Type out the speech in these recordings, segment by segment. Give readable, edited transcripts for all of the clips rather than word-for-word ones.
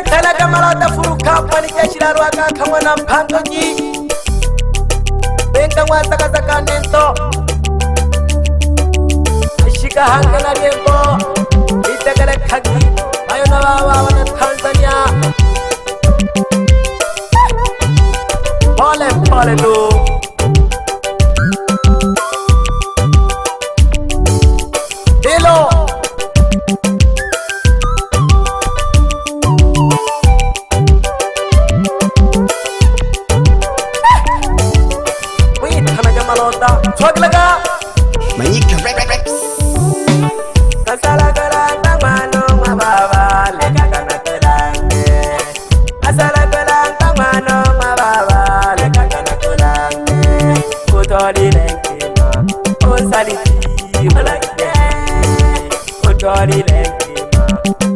Salaga malota furuka panike shiraruaga kamwana mpangoji Benga mwasaka saka nento Ashika hanga na riembo Itegele kagi Ayo na wawa wana Tanzania Pole pole do Dilo Swag laga Manika Rex Kasala karanga mano mababa lega kana kulange Asala karanga mano mababa lega kana kulange Utori lenkima Usaliti malakye Utori lenkima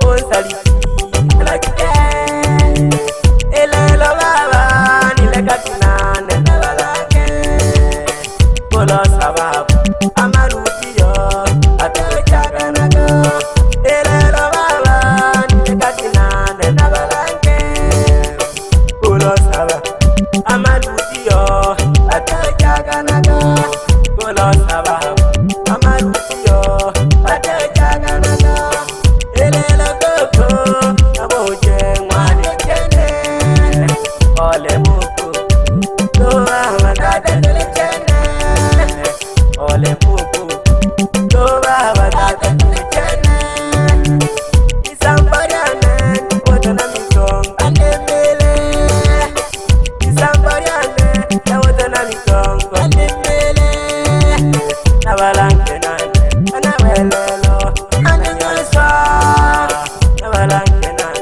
Usaliti malakye Elelo baba nilega kinane nabalake Kolo sababu amarudiyo atachaganaga Elelo baba nilekatinane nabalange Kolo sababu amarudiyo atachaganaga Kolo sababu amarudiyo atachaganaga Elelo koko naboje mwani chene Ole muku Doa magade dele chene Ole muku Doa magade dele chene Isambariane Wotana mikong Anemele Isambariane Wotana mikong Anemele Nabalanke nane Anawelelo Ananyaswa Nabalanke nane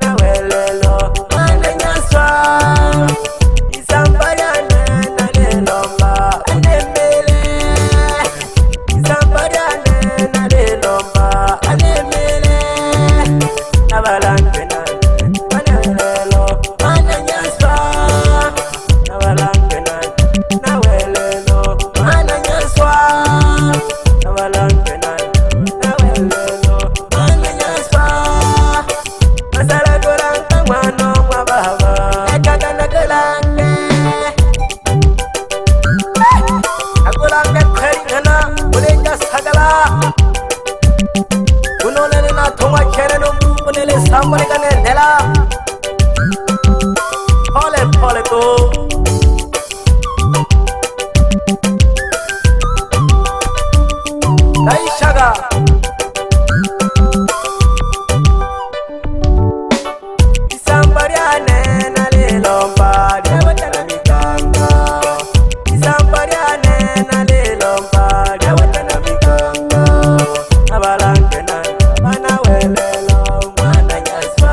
Nawelelo Ananyaswa Isambariane Nalelomba Anemele Isambariane Nalelomba Anemele Nabalanke nane Anawelelo Ananyaswa Nabalanke nane Nawelelo Ananyaswa Nabalanke nane Nawelelo Ananyaswa Masala kuranga mwano mwababa Ekagana kulange Akulange kharingana Ulenga sagala Unolene na thongwa khere no Unele samane kane nela Pole pole to Dai shaga Isambariane nalelomba Dewatana mikanga Isambariane nalelomba Dewatana mikanga Nabalanke nane Banawelelo Mananyaswa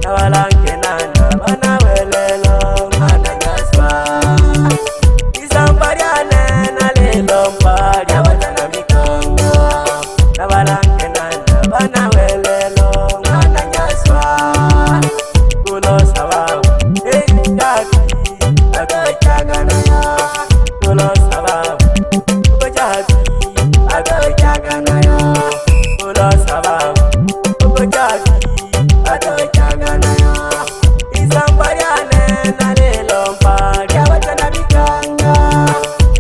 Nabalanke nane Banawelelo Mananyaswa Isambariane nalelomba Dewatana mikanga Nabalanke nane Banawelelo Mananyaswa Kulo sababu Jadi Agachagana Kulo sababu Jadi Agachagana Kulo sababu Jadi Agachagana Isambariane Nalelomba Dewatana mikanga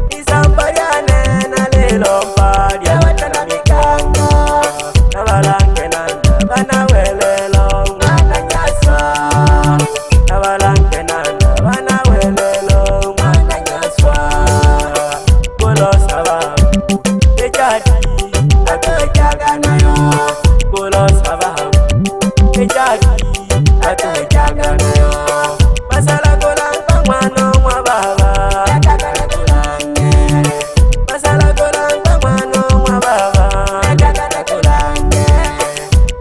Isambariane Nalelomba Dewatana mikanga Nabalanke nane Banawelelo Mananyaswa Nabalanke nane Banawelelo Mananyaswa Kulo sababu Jadi Agachagana Kulo sababu Jadi Agachagana Masala kulanga mwano mwababa Ekagana kulange Masala kulanga mwano mwababa Ekagana kulange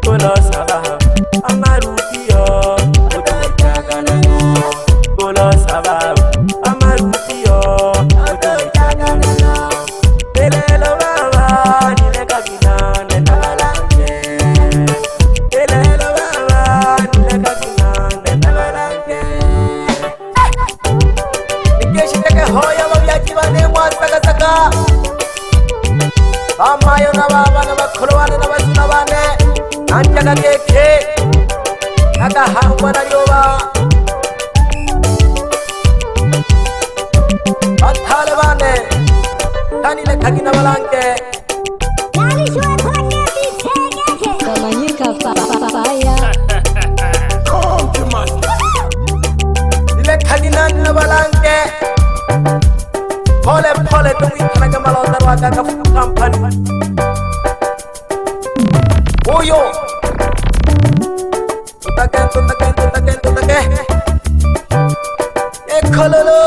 Kulo sababu amarudiyo Utachagana Kulo sababu amarudiyo Utachagana Elelo baba nileka kinane nabalange Elelo baba nileka kinane nabalange Nikeshiteke hoya babyaji bane mwasaka saka Bamayo na baba na bakuru bane na bazuna bane Nanjaga keke agahangwa na yoba batale bane kanile kagina balange Kamanyika faya ile kagina na balange pole pole tumi kanaga malota waka kafu company oyo tutake ekololo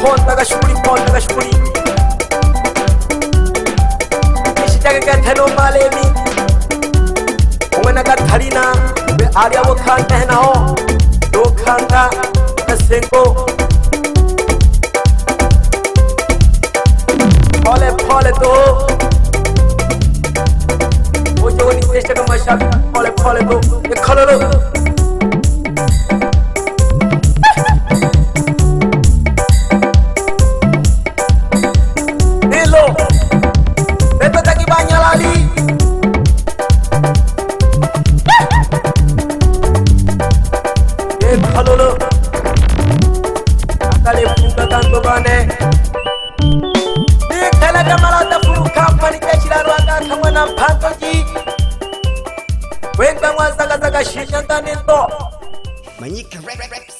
ponda gashuri ishitaka gatano malemi umena gatarina be ari abo kanta henaho do kanta kasengo pole to ojo ni testa ka masha pole to e khalalo Manyika Rex.